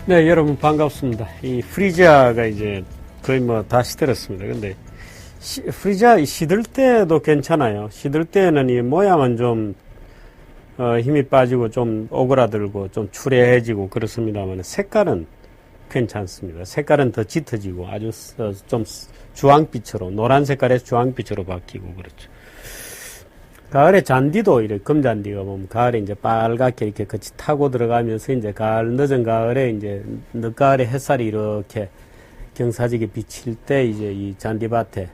네, 여러분 반갑습니다. 이 프리지아가 이제 거의 뭐 다 시들었습니다. 근데 프리지아 시들 때도 괜찮아요. 시들 때는 이 모양은 좀 힘이 빠지고 좀 오그라들고 좀 추레해지고 그렇습니다만 색깔은 괜찮습니다. 색깔은 더 짙어지고 아주 좀 주황빛으로, 노란 색깔에서 주황빛으로 바뀌고 그렇죠. 가을에 잔디도 이렇게 금잔디가 보면 가을에 이제 빨갛게 이렇게 같이 타고 들어가면서 이제 늦은 가을에 이제 늦가을에 햇살이 이렇게 경사지게 비칠 때 이제 이 잔디밭에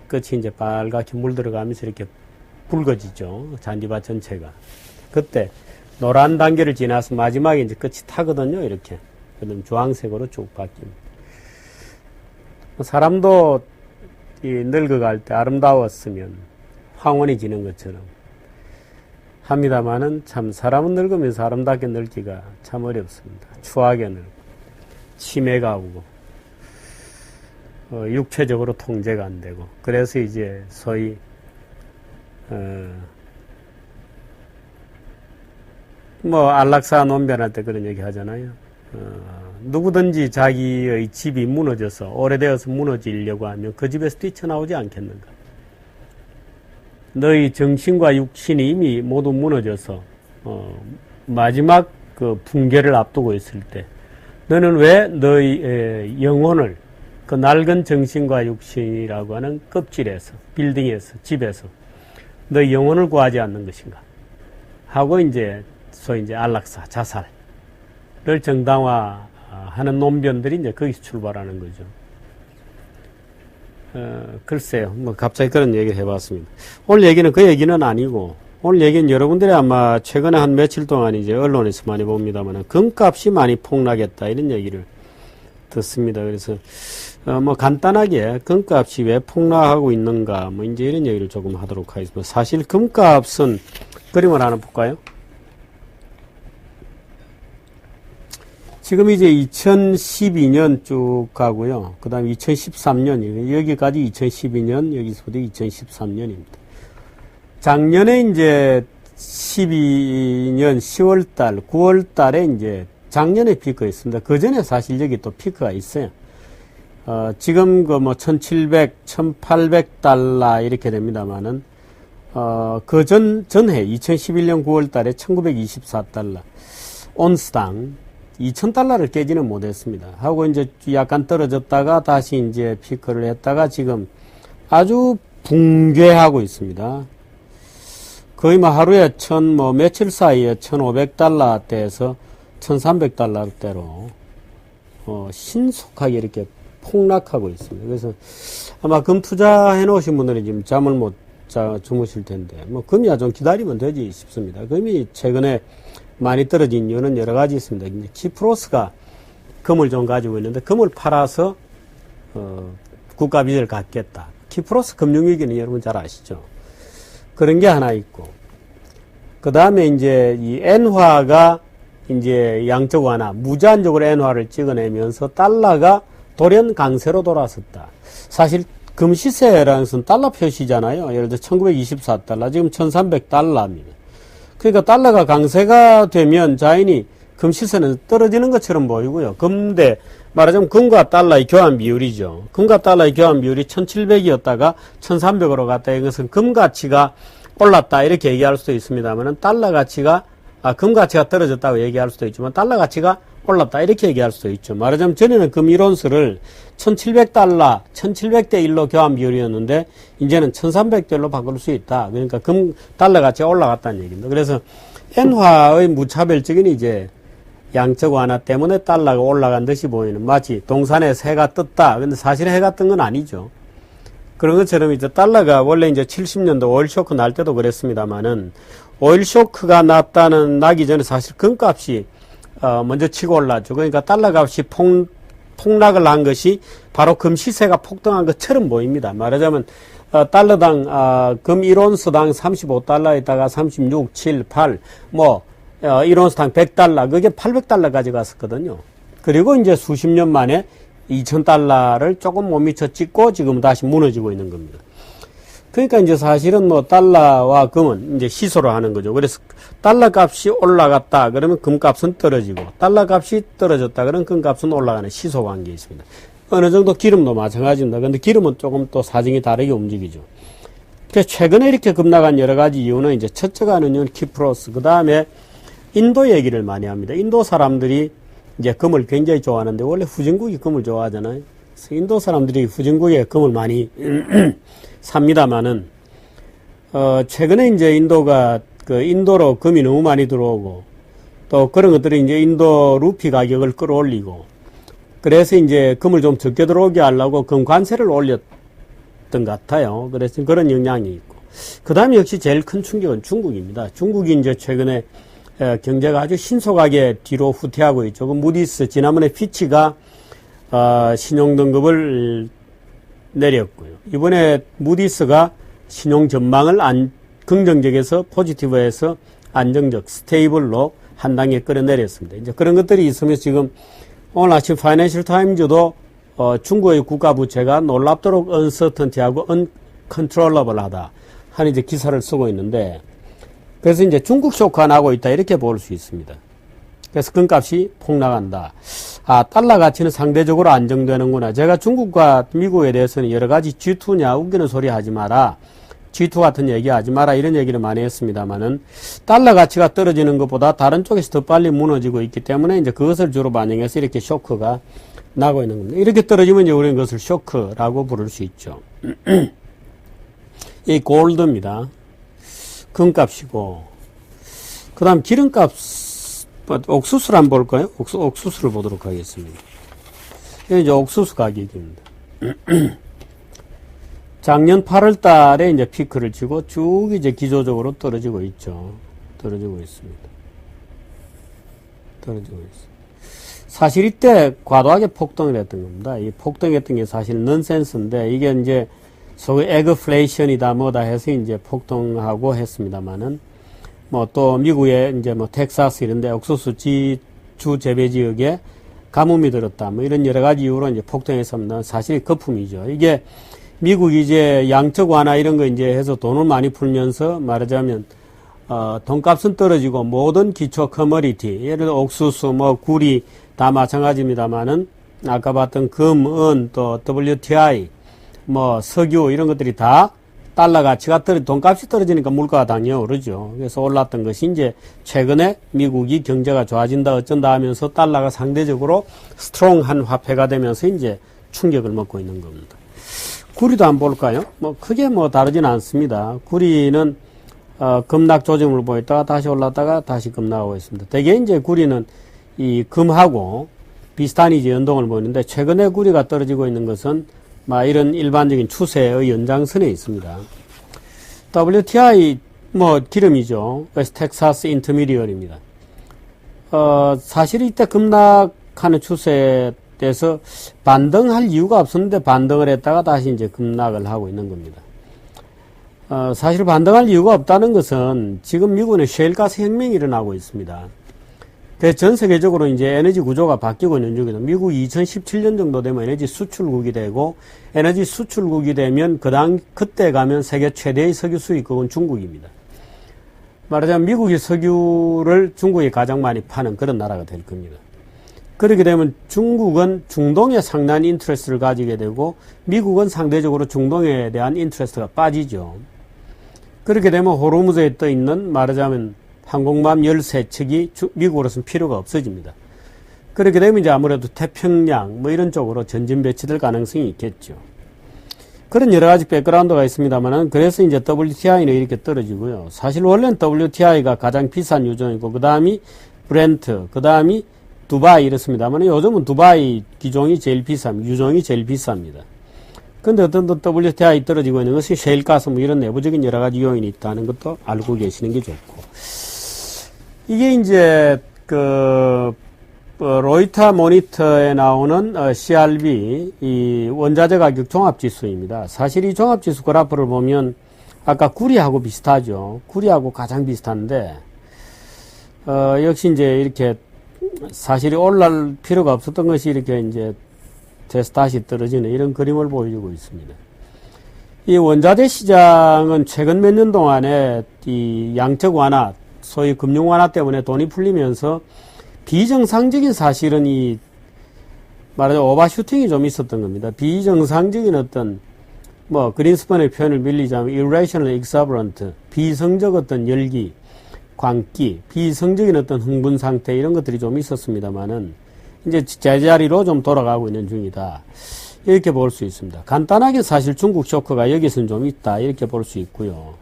끝이 이제 빨갛게 물들어가면서 이렇게 붉어지죠. 잔디밭 전체가. 그때 노란 단계를 지나서 마지막에 이제 끝이 타거든요. 이렇게. 그럼 주황색으로 쭉 바뀝니다. 사람도 이 늙어갈 때 아름다웠으면 황혼이 지는 것처럼 합니다만은 참 사람은 늙으면서 아름답게 늙기가 참 어렵습니다. 추하게 늙고 치매가 오고 육체적으로 통제가 안 되고 그래서 이제 소위 뭐 안락사 논변할 때 그런 얘기 하잖아요. 누구든지 자기의 집이 무너져서 오래되어서 무너지려고 하면 그 집에서 뛰쳐나오지 않겠는가. 너희 정신과 육신이 이미 모두 무너져서 마지막 그 붕괴를 앞두고 있을 때 너는 왜 너희 영혼을 그 낡은 정신과 육신이라고 하는 껍질에서 빌딩에서 집에서 너희 영혼을 구하지 않는 것인가 하고 이제 소위 이제 안락사 자살을 정당화하는 논변들이 이제 거기서 출발하는 거죠. 글쎄요. 뭐 갑자기 그런 얘기를 해봤습니다. 오늘 얘기는 그 얘기는 아니고 오늘 얘기는 여러분들이 아마 최근에 한 며칠 동안 이제 언론에서 많이 봅니다만 금값이 많이 폭락했다 이런 얘기를 듣습니다. 그래서 뭐 간단하게 금값이 왜 폭락하고 있는가 뭐 이제 이런 얘기를 조금 하도록 하겠습니다. 사실 금값은 그림을 하나 볼까요? 지금 이제 2012년 쭉 가고요. 그 다음에 2013년, 여기까지 2012년, 여기서부터 2013년입니다. 작년에 이제 12년 10월달, 9월달에 이제 작년에 피크였습니다. 그 전에 사실 여기 또 피크가 있어요. 지금 그 뭐 1700, 1800달러 이렇게 됩니다만은, 그 전해 2011년 9월달에 1924달러, 온스당, 2,000달러를 깨지는 못했습니다. 하고 이제 약간 떨어졌다가 다시 이제 피크를 했다가 지금 아주 붕괴하고 있습니다. 거의 뭐 하루에 며칠 사이에 1,500달러대에서 1,300달러대로 신속하게 이렇게 폭락하고 있습니다. 그래서 아마 금 투자해 놓으신 분들이 지금 잠을 못 주무실 텐데 뭐 금이야 좀 기다리면 되지 싶습니다. 금이 최근에 많이 떨어진 이유는 여러 가지 있습니다. 키프로스가 금을 좀 가지고 있는데 금을 팔아서 국가 빚을 갚겠다. 키프로스 금융위기는 여러분 잘 아시죠? 그런 게 하나 있고 그 다음에 이제 이 엔화가 이제 양적 완화, 무제한적으로 엔화를 찍어내면서 달러가 돌연 강세로 돌아섰다. 사실 금 시세라는 것은 달러 표시잖아요. 예를 들어 1924달러, 지금 1300달러입니다. 그러니까 달러가 강세가 되면 자연히 금 시세는 떨어지는 것처럼 보이고요. 근데 말하자면 금과 달러의 교환 비율이죠. 금과 달러의 교환 비율이 1700이었다가 1300으로 갔다. 이것은 금 가치가 올랐다 이렇게 얘기할 수도 있습니다만 달러 가치가 금 가치가 떨어졌다고 얘기할 수도 있지만 달러 가치가 올랐다 이렇게 얘기할 수도 있죠. 말하자면 전에는 금 1온스를 1700달러 1700대 1로 교환 비율이었는데 이제는 1300대로 바꿀 수 있다. 그러니까 금 달러 가치가 올라갔다는 얘기입니다. 그래서 엔화의 무차별적인 이제 양적 완화 때문에 달러가 올라간 듯이 보이는 마치 동산에서 해가 떴다. 근데 사실 해가 뜬 건 아니죠. 그런 것처럼 이제 달러가 원래 이제 70년도 오일 쇼크 날 때도 그랬습니다만은 오일 쇼크가 나기 전에 사실 금값이 먼저 치고 올랐죠. 그러니까 달러 값이 폭락을 한 것이 바로 금 시세가 폭등한 것처럼 보입니다. 말하자면 달러당 금 1온스당 35달러에다가 36, 7, 8 1온스당 100달러 그게 800달러까지 갔었거든요. 그리고 이제 수십 년 만에 2000달러를 조금 못 미쳐 찍고 지금 다시 무너지고 있는 겁니다. 그러니까 이제 사실은 뭐 달러와 금은 이제 시소로 하는 거죠. 그래서 달러 값이 올라갔다 그러면 금 값은 떨어지고, 달러 값이 떨어졌다 그러면 금 값은 올라가는 시소 관계에 있습니다. 어느 정도 기름도 마찬가지입니다. 근데 기름은 조금 또 사정이 다르게 움직이죠. 그래서 최근에 이렇게 급락한 여러 가지 이유는 이제 첫째가 하는 이유는 키프로스, 그 다음에 인도 얘기를 많이 합니다. 인도 사람들이 이제 금을 굉장히 좋아하는데, 원래 후진국이 금을 좋아하잖아요. 그래서 인도 사람들이 후진국에 금을 많이 삽니다만은, 최근에 이제 인도가, 인도로 금이 너무 많이 들어오고, 또 그런 것들이 이제 인도 루피 가격을 끌어올리고, 그래서 이제 금을 좀 적게 들어오게 하려고 금 관세를 올렸던 것 같아요. 그래서 그런 영향이 있고. 그 다음에 역시 제일 큰 충격은 중국입니다. 중국이 이제 최근에 경제가 아주 신속하게 뒤로 후퇴하고 있죠. 그 무디스, 지난번에 피치가, 신용 등급을 내렸고요. 이번에 무디스가 신용 전망을 긍정적에서 포지티브에서 안정적, 스테이블로 한 단계 끌어내렸습니다. 이제 그런 것들이 있으면서 지금 오늘 아침 파이낸셜 타임즈도 중국의 국가 부채가 놀랍도록 언서턴티하고 언컨트롤러블하다 하는 이제 기사를 쓰고 있는데, 그래서 이제 중국 쇼크가 나고 있다 이렇게 볼 수 있습니다. 그래서 금값이 폭락한다. 달러 가치는 상대적으로 안정되는구나. 제가 중국과 미국에 대해서는 여러 가지 G2냐 웃기는 소리 하지 마라, G2 같은 얘기 하지 마라 이런 얘기를 많이 했습니다만은, 달러 가치가 떨어지는 것보다 다른 쪽에서 더 빨리 무너지고 있기 때문에 이제 그것을 주로 반영해서 이렇게 쇼크가 나고 있는 겁니다. 이렇게 떨어지면 이제 우리는 그것을 쇼크라고 부를 수 있죠. 이 골드입니다. 금값이고, 그 다음 기름값, 옥수수를 한번 볼까요? 옥수수를 보도록 하겠습니다. 이게 이제 옥수수 가격입니다. 작년 8월 달에 이제 피크를 치고 쭉 이제 기조적으로 떨어지고 있죠. 떨어지고 있습니다. 떨어지고 있습니다. 사실 이때 과도하게 폭등을 했던 겁니다. 이 폭등했던 게 사실 넌센스인데, 이게 이제 소위 에그플레이션이다 뭐다 해서 이제 폭등하고 했습니다만은, 뭐 또 미국의 이제 뭐 텍사스 이런데 옥수수 주 재배 지역에 가뭄이 들었다 뭐 이런 여러 가지 이유로 이제 폭등했습니다. 사실 거품이죠. 이게 미국이 이제 양적 완화 이런 거 이제 해서 돈을 많이 풀면서 말하자면 돈값은 떨어지고 모든 기초 커머디티, 예를 들어 옥수수 뭐 구리 다 마찬가지입니다만은, 아까 봤던 금, 은, 또 WTI 뭐 석유 이런 것들이 다 달러 가치가 돈값이 떨어지니까 물가가 당연히 오르죠. 그래서 올랐던 것이 이제 최근에 미국이 경제가 좋아진다 어쩐다 하면서 달러가 상대적으로 스트롱한 화폐가 되면서 이제 충격을 먹고 있는 겁니다. 구리도 한번 볼까요? 뭐 크게 뭐 다르진 않습니다. 구리는 급락 조짐을 보였다가 다시 올랐다가 다시 급락하고 있습니다. 대개 이제 구리는 이 금하고 비슷한 이제 연동을 보이는데, 최근에 구리가 떨어지고 있는 것은 이런 일반적인 추세의 연장선에 있습니다. WTI 뭐 기름이죠. 웨스트 텍사스 인터미디얼입니다. 사실 이때 급락하는 추세에서 반등할 이유가 없었는데 반등을 했다가 다시 이제 급락을 하고 있는 겁니다. 사실 반등할 이유가 없다는 것은 지금 미국은 셰일가스 혁명이 일어나고 있습니다. 그래서 전 세계적으로 이제 에너지 구조가 바뀌고 있는 중이다. 미국이 2017년 정도 되면 에너지 수출국이 되고, 에너지 수출국이 되면 그때 가면 세계 최대의 석유 수입국은 중국입니다. 말하자면 미국이 석유를 중국이 가장 많이 파는 그런 나라가 될 겁니다. 그렇게 되면 중국은 중동에 상당한 인트레스트를 가지게 되고, 미국은 상대적으로 중동에 대한 인트레스트가 빠지죠. 그렇게 되면 호르무즈에 떠 있는 말하자면 항공모함 13척이 미국으로서는 필요가 없어집니다. 그렇게 되면 이제 아무래도 태평양 뭐 이런 쪽으로 전진 배치될 가능성이 있겠죠. 그런 여러 가지 백그라운드가 있습니다만은, 그래서 이제 WTI는 이렇게 떨어지고요. 사실 원래는 WTI가 가장 비싼 유종이고, 그 다음이 브렌트, 그 다음이 두바이 이렇습니다만, 요즘은 두바이 기종이 제일 유종이 제일 비쌉니다. 근데 어떤 WTI 떨어지고 있는 것이 셰일가스 뭐 이런 내부적인 여러 가지 요인이 있다는 것도 알고 계시는 게 좋고. 이게 이제 로이터 모니터에 나오는 CRB 이 원자재 가격 종합지수입니다. 사실 이 종합지수 그래프를 보면 아까 구리하고 비슷하죠. 구리하고 가장 비슷한데 역시 이제 이렇게 사실이 올라갈 필요가 없었던 것이 이렇게 이제 다시 떨어지는 이런 그림을 보여주고 있습니다. 이 원자재 시장은 최근 몇 년 동안에 이 양적 완화, 소위 금융 완화 때문에 돈이 풀리면서 비정상적인 사실은 이 말하자면 오버슈팅이 좀 있었던 겁니다. 비정상적인 어떤 뭐 그린스펀의 표현을 빌리자면 irrational exuberant, 비성적 어떤 열기, 광기, 비성적인 어떤 흥분 상태 이런 것들이 좀 있었습니다만은 이제 제자리로 좀 돌아가고 있는 중이다. 이렇게 볼 수 있습니다. 간단하게 사실 중국 쇼크가 여기서는 좀 있다. 이렇게 볼 수 있고요.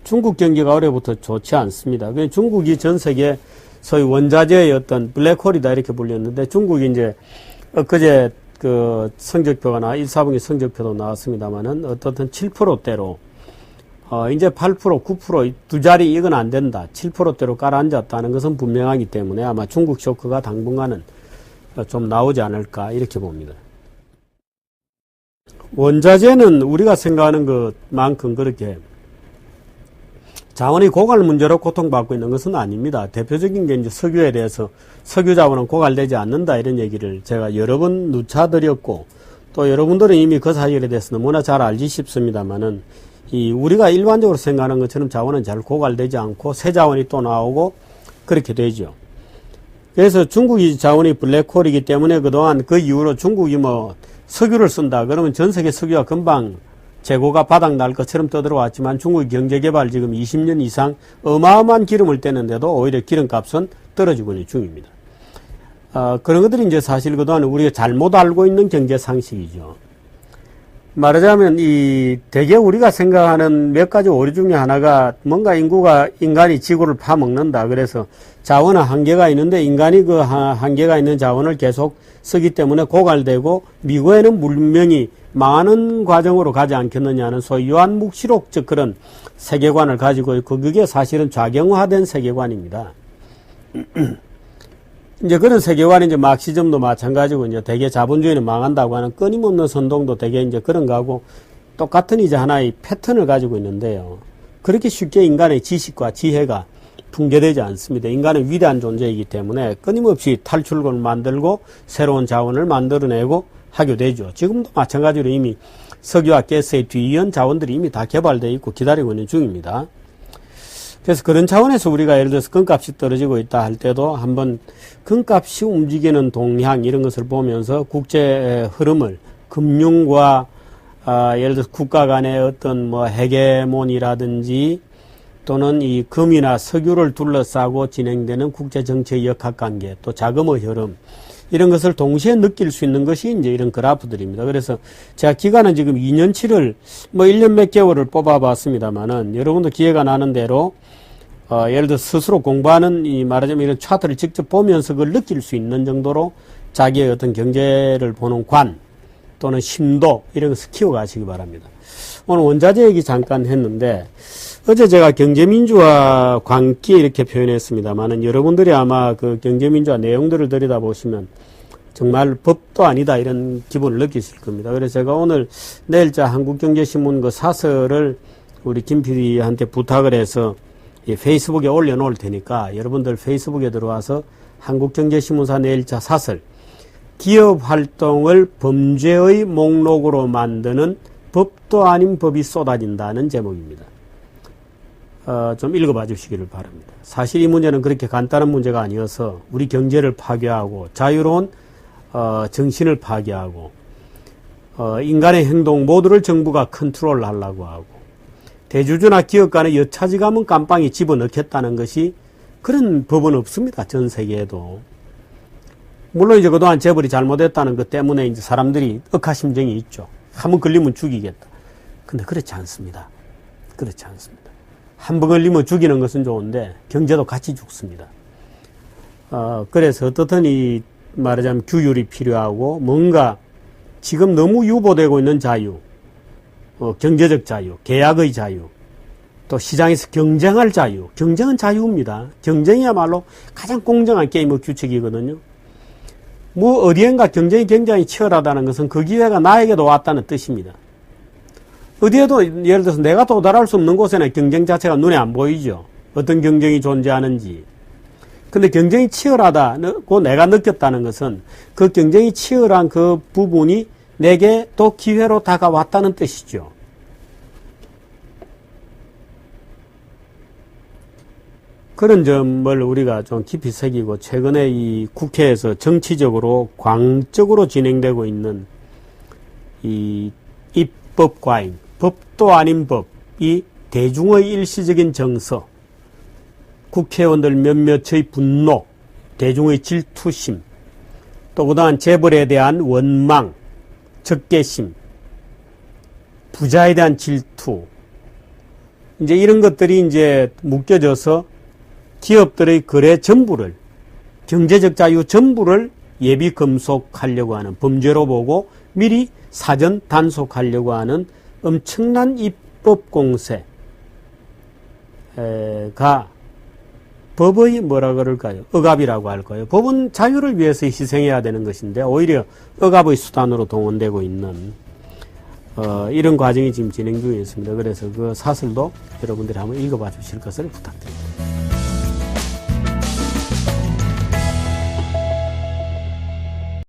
중국 경기가 올해부터 좋지 않습니다. 중국이 전 세계 소위 원자재의 어떤 블랙홀이다 이렇게 불렸는데 중국이 이제 엊그제 그 성적표가 1사분기 성적표도 나왔습니다만은 어떻든 7%대로 이제 8%, 9% 두 자리 이건 안 된다. 7%대로 깔아앉았다는 것은 분명하기 때문에 아마 중국 쇼크가 당분간은 좀 나오지 않을까 이렇게 봅니다. 원자재는 우리가 생각하는 것만큼 그렇게 자원이 고갈 문제로 고통받고 있는 것은 아닙니다. 대표적인 게 이제 석유에 대해서 석유 자원은 고갈되지 않는다 이런 얘기를 제가 여러 번 누차드렸고 또 여러분들은 이미 그 사실에 대해서 너무나 잘 알지 싶습니다만은 우리가 일반적으로 생각하는 것처럼 자원은 잘 고갈되지 않고 새 자원이 또 나오고 그렇게 되죠. 그래서 중국이 자원이 블랙홀이기 때문에 그동안 그 이후로 중국이 뭐 석유를 쓴다 그러면 전 세계 석유가 금방 재고가 바닥날 것처럼 떠들어왔지만 중국의 경제개발 지금 20년 이상 어마어마한 기름을 떼는데도 오히려 기름값은 떨어지고 있는 중입니다. 그런 것들이 이제 사실 그동안 우리가 잘못 알고 있는 경제 상식이죠. 말하자면 대개 우리가 생각하는 몇 가지 오류 중에 하나가 뭔가 인간이 지구를 파먹는다. 그래서 자원은 한계가 있는데 인간이 그 한계가 있는 자원을 계속 쓰기 때문에 고갈되고 미국에는 문명이 망하는 과정으로 가지 않겠느냐는 소위 유한묵시록적 그런 세계관을 가지고 있고 그게 사실은 좌경화된 세계관입니다. 이제 그런 세계관이 이제 막시즘도 마찬가지고 이제 대개 자본주의는 망한다고 하는 끊임없는 선동도 대개 이제 그런 거하고 똑같은 이제 하나의 패턴을 가지고 있는데요. 그렇게 쉽게 인간의 지식과 지혜가 붕괴되지 않습니다. 인간은 위대한 존재이기 때문에 끊임없이 탈출구를 만들고 새로운 자원을 만들어내고 하게 되죠. 지금도 마찬가지로 이미 석유와 가스의 뒤이은 자원들이 이미 다 개발되어 있고 기다리고 있는 중입니다. 그래서 그런 차원에서 우리가 예를 들어서 금값이 떨어지고 있다 할 때도 한번 금값이 움직이는 동향 이런 것을 보면서 국제 흐름을 금융과 예를 들어서 국가 간의 어떤 뭐 헤게몬이라든지 또는 이 금이나 석유를 둘러싸고 진행되는 국제 정치의 역학관계 또 자금의 흐름 이런 것을 동시에 느낄 수 있는 것이 이제 이런 그래프들입니다. 그래서 제가 기간은 지금 2년치를 뭐 1년 몇 개월을 뽑아봤습니다만은 여러분도 기회가 나는 대로 예를 들어 스스로 공부하는 말하자면 이런 차트를 직접 보면서 그걸 느낄 수 있는 정도로 자기의 어떤 경제를 보는 관 또는 심도 이런 것을 키워가시기 바랍니다. 오늘 원자재 얘기 잠깐 했는데 어제 제가 경제민주화 광기 이렇게 표현했습니다만은 여러분들이 아마 그 경제민주화 내용들을 들여다보시면 정말 법도 아니다 이런 기분을 느끼실 겁니다. 그래서 제가 오늘 내일자 한국경제신문 그 사설을 우리 김 PD한테 부탁을 해서 이 페이스북에 올려놓을 테니까 여러분들 페이스북에 들어와서 한국경제신문사 내일자 사설 기업 활동을 범죄의 목록으로 만드는 법도 아닌 법이 쏟아진다는 제목입니다. 좀 읽어봐 주시기를 바랍니다. 사실 이 문제는 그렇게 간단한 문제가 아니어서 우리 경제를 파괴하고 자유로운 정신을 파괴하고 인간의 행동 모두를 정부가 컨트롤하려고 하고 대주주나 기업 간의 여차지감은 깜빵에 집어넣겠다는 것이 그런 법은 없습니다. 전 세계에도. 물론 이제 그동안 재벌이 잘못했다는 것 때문에 이제 사람들이 억하심정이 있죠. 한번 걸리면 죽이겠다. 근데 그렇지 않습니다. 그렇지 않습니다. 한 번 걸리면 죽이는 것은 좋은데 경제도 같이 죽습니다. 그래서 어떻든 말하자면 규율이 필요하고 뭔가 지금 너무 유보되고 있는 자유, 경제적 자유, 계약의 자유, 또 시장에서 경쟁할 자유, 경쟁은 자유입니다. 경쟁이야말로 가장 공정한 게임의 규칙이거든요. 뭐 어디엔가 경쟁이 굉장히 치열하다는 것은 그 기회가 나에게도 왔다는 뜻입니다. 어디에도 예를 들어서 내가 도달할 수 없는 곳에는 경쟁 자체가 눈에 안 보이죠. 어떤 경쟁이 존재하는지. 근데 경쟁이 치열하다고 내가 느꼈다는 것은 그 경쟁이 치열한 그 부분이 내게 또 기회로 다가왔다는 뜻이죠. 그런 점을 우리가 좀 깊이 새기고 최근에 이 국회에서 정치적으로 광적으로 진행되고 있는 이 입법 과잉, 법도 아닌 법이 대중의 일시적인 정서, 국회의원들 몇몇의 분노, 대중의 질투심, 또 그다음 재벌에 대한 원망, 적개심, 부자에 대한 질투, 이제 이런 것들이 이제 묶여져서 기업들의 거래 전부를, 경제적 자유 전부를 예비 금속하려고 하는, 범죄로 보고 미리 사전 단속하려고 하는 엄청난 입법 공세가 법의 뭐라 그럴까요? 억압이라고 할까요? 법은 자유를 위해서 희생해야 되는 것인데 오히려 억압의 수단으로 동원되고 있는 이런 과정이 지금 진행 중에 있습니다. 그래서 그 사설도 여러분들이 한번 읽어봐 주실 것을 부탁드립니다.